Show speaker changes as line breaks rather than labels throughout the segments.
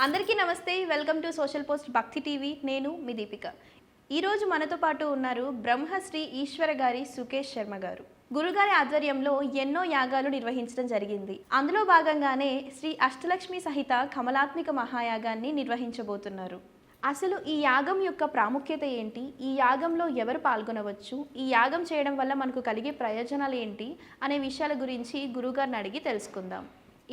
అందరికీ నమస్తే. Welcome to social post భక్తి టీవీ. నేను మీ దీపిక. ఈరోజు మనతో పాటు ఉన్నారు బ్రహ్మశ్రీ ఈశ్వర గారి సుకేష్ శర్మ గారు. గురుగారి ఆధ్వర్యంలో ఎన్నో యాగాలు నిర్వహించడం జరిగింది. అందులో భాగంగానే శ్రీ అష్టలక్ష్మి సహిత కమలాత్మిక మహాయాగాన్ని నిర్వహించబోతున్నారు. అసలు ఈ యాగం యొక్క ప్రాముఖ్యత ఏంటి, ఈ యాగంలో ఎవరు పాల్గొనవచ్చు, ఈ యాగం చేయడం వల్ల మనకు కలిగే ప్రయోజనాలు ఏంటి అనే విషయాల గురించి గురుగారిని అడిగి తెలుసుకుందాం.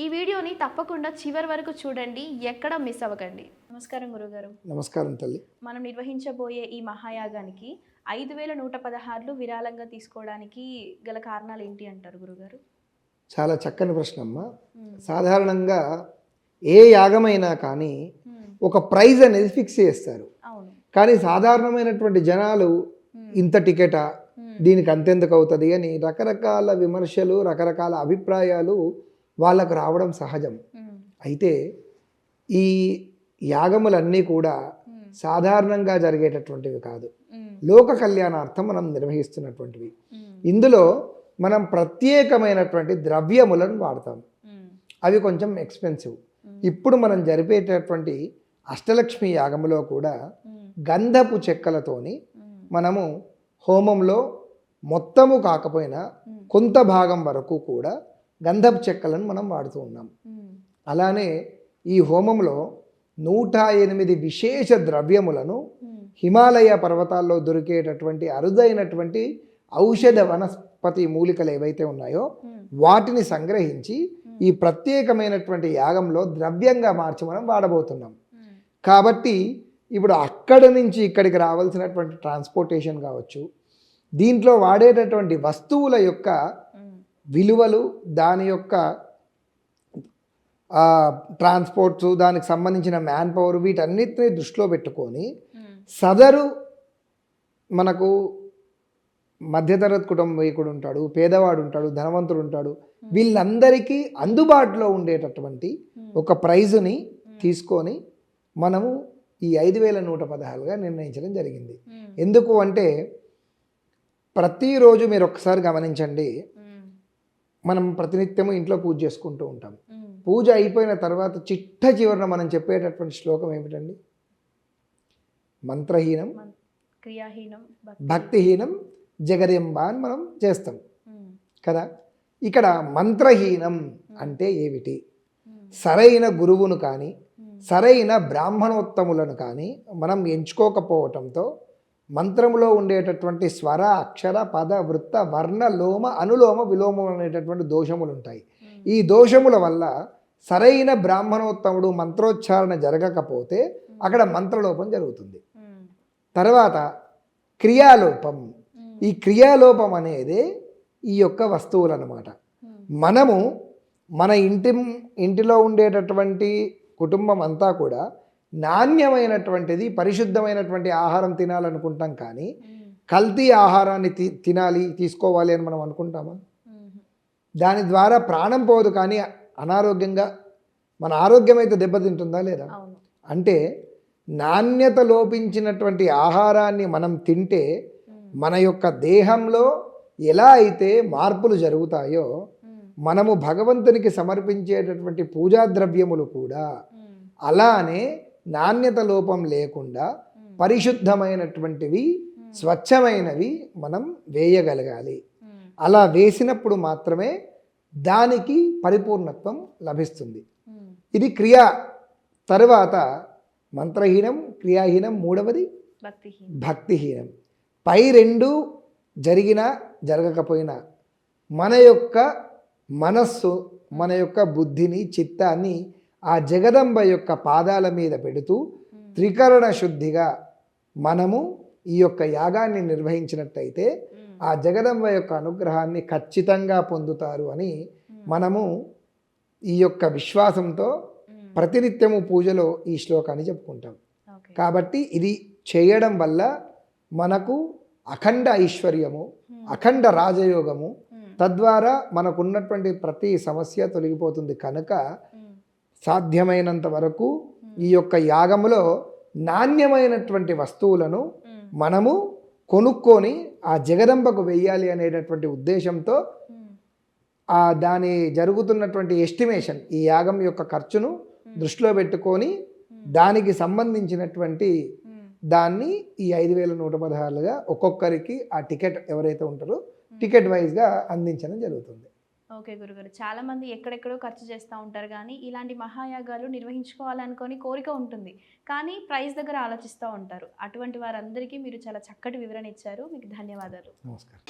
ఈ వీడియోని తప్పకుండా చివరి వరకు చూడండి, ఎక్కడ మిస్ అవ్వకండి. నమస్కారం గురుగారు.
నమస్కారం తల్లి.
మనం నిర్వహించబోయే ఈ మహాయాగానికి 5116 విరాళంగా తీసుకోవడానికి గల కారణాలు ఏంటి అంటారు గురుగారు?
చాలా చక్కని ప్రశ్న అమ్మ. సాధారణంగా ఏ యాగమైనా కానీ ఒక ప్రైజ్ అనేది ఫిక్స్ చేస్తారు.
అవును.
కానీ సాధారణమైనటువంటి జనాలు ఇంత టికెటా, దీనికి అంతెందుకు అవుతుంది అని రకరకాల విమర్శలు, రకరకాల అభిప్రాయాలు వాళ్ళకు రావడం సహజం. అయితే ఈ యాగములన్నీ కూడా సాధారణంగా జరిగేటటువంటివి కాదు, లోక కళ్యాణార్థం మనం నిర్వహిస్తున్నటువంటివి. ఇందులో మనం ప్రత్యేకమైనటువంటి ద్రవ్యములను వాడతాం. అవి కొంచెం ఎక్స్పెన్సివ్. ఇప్పుడు మనం జరిపేటటువంటి అష్టలక్ష్మి యాగములో కూడా గంధపు చెక్కలతోని మనము హోమంలో మొత్తము కాకపోయినా కొంత భాగం వరకు కూడా గంధపు చెక్కలను మనం వాడుతూ ఉన్నాం. అలానే ఈ హోమంలో 108 విశేష ద్రవ్యములను హిమాలయ పర్వతాల్లో దొరికేటటువంటి అరుదైనటువంటి ఔషధ వనస్పతి మూలికలు ఏవైతే ఉన్నాయో వాటిని సంగ్రహించి ఈ ప్రత్యేకమైనటువంటి యాగంలో ద్రవ్యంగా మార్చి మనం వాడబోతున్నాం. కాబట్టి ఇప్పుడు అక్కడి నుంచి ఇక్కడికి రావాల్సినటువంటి ట్రాన్స్పోర్టేషన్ కావచ్చు, దీంట్లో వాడేటటువంటి వస్తువుల యొక్క విలువలు, దాని యొక్క ట్రాన్స్పోర్ట్స్, దానికి సంబంధించిన మ్యాన్ పవర్, వీటన్నిటిని దృష్టిలో పెట్టుకొని సదరు మనకు మధ్యతరగతి కుటుంబీకుడు ఉంటాడు, పేదవాడు ఉంటాడు, ధనవంతుడు ఉంటాడు, వీళ్ళందరికీ అందుబాటులో ఉండేటటువంటి ఒక ప్రైజుని తీసుకొని మనము ఈ 5116గా నిర్ణయించడం జరిగింది. ఎందుకు అంటే ప్రతిరోజు మీరు ఒకసారి గమనించండి, మనం ప్రతినిత్యము ఇంట్లో పూజ చేసుకుంటూ ఉంటాం. పూజ అయిపోయిన తర్వాత చిట్ట చివరన మనం చెప్పేటటువంటి శ్లోకం ఏమిటండి? మంత్రహీనం
క్రియాహీనం
భక్తిహీనం జగదంబ అని మనం చేస్తాం కదా. ఇక్కడ మంత్రహీనం అంటే ఏమిటి? సరైన గురువును కానీ సరైన బ్రాహ్మణోత్తములను కానీ మనం ఎంచుకోకపోవటంతో మంత్రములో ఉండేటటువంటి స్వర, అక్షర, పద, వృత్త, వర్ణ, లోమ, అనులోమ, విలోమం అనేటటువంటి దోషములు ఉంటాయి. ఈ దోషముల వల్ల సరైన బ్రాహ్మణోత్తముడు మంత్రోచ్చారణ జరగకపోతే అక్కడ మంత్రలోపం జరుగుతుంది. తర్వాత క్రియాలోపం. ఈ క్రియాలోపం అనేది ఈ యొక్క వస్తువులు అన్నమాట. మనము మన ఇంటిలో ఉండేటటువంటి కుటుంబం అంతా కూడా నాణ్యమైనటువంటిది, పరిశుద్ధమైనటువంటి ఆహారం తినాలనుకుంటాం, కానీ కల్తీ ఆహారాన్ని తీసుకోవాలి అని మనం అనుకుంటామా? దాని ద్వారా ప్రాణం పోదు, కానీ అనారోగ్యంగా మన ఆరోగ్యం అయితే దెబ్బతింటుందా లేదా? అంటే నాణ్యత లోపించినటువంటి ఆహారాన్ని మనం తింటే మన యొక్క దేహంలో ఎలా అయితే మార్పులు జరుగుతాయో, మనము భగవంతునికి సమర్పించేటటువంటి పూజా ద్రవ్యములు కూడా అలానే నాణ్యత లోపం లేకుండా పరిశుద్ధమైనటువంటివి, స్వచ్ఛమైనవి మనం వేయగలగాలి. అలా వేసినప్పుడు మాత్రమే దానికి పరిపూర్ణత్వం లభిస్తుంది. ఇది క్రియ. తర్వాత మంత్రహీనం, క్రియాహీనం, మూడవది భక్తిహీనం. పై రెండు జరిగినా జరగకపోయినా మన యొక్క మనస్సు, మన యొక్క బుద్ధిని, చిత్తాన్ని ఆ జగదంబ యొక్క పాదాల మీద పెడుతూ త్రికరణ శుద్ధిగా మనము ఈ యొక్క యాగాన్ని నిర్వహించినట్టయితే ఆ జగదంబ యొక్క అనుగ్రహాన్ని ఖచ్చితంగా పొందుతారు అని మనము ఈ యొక్క విశ్వాసంతో ప్రతినిత్యము పూజలో ఈ శ్లోకాన్ని చెప్పుకుంటాం. కాబట్టి ఇది చేయడం వల్ల మనకు అఖండ ఐశ్వర్యము, అఖండ రాజయోగము, తద్వారా మనకున్నటువంటి ప్రతి సమస్య తొలగిపోతుంది. కనుక సాధ్యమైనంత వరకు ఈ యొక్క యాగములో నాణ్యమైనటువంటి వస్తువులను మనము కొనుక్కొని ఆ జగదంబకు వెయ్యాలి అనేటటువంటి ఉద్దేశంతో దాని జరుగుతున్నటువంటి ఎస్టిమేషన్, ఈ యాగం యొక్క ఖర్చును దృష్టిలో పెట్టుకొని దానికి సంబంధించినటువంటి దాన్ని ఈ 5,116గా ఒక్కొక్కరికి ఆ టికెట్ ఎవరైతే ఉంటారో టికెట్ వైజ్గా అందించడం జరుగుతుంది.
ఓకే గురుగారు, చాలా మంది ఎక్కడెక్కడో ఖర్చు చేస్తూ ఉంటారు, కానీ ఇలాంటి మహాయాగాలు నిర్వహించుకోవాలనుకొని కోరిక ఉంటుంది, కానీ ప్రైస్ దగ్గర ఆలోచిస్తూ ఉంటారు. అటువంటి వారందరికీ మీరు చాలా చక్కటి వివరణ ఇచ్చారు. మీకు ధన్యవాదాలు.
నమస్కారం.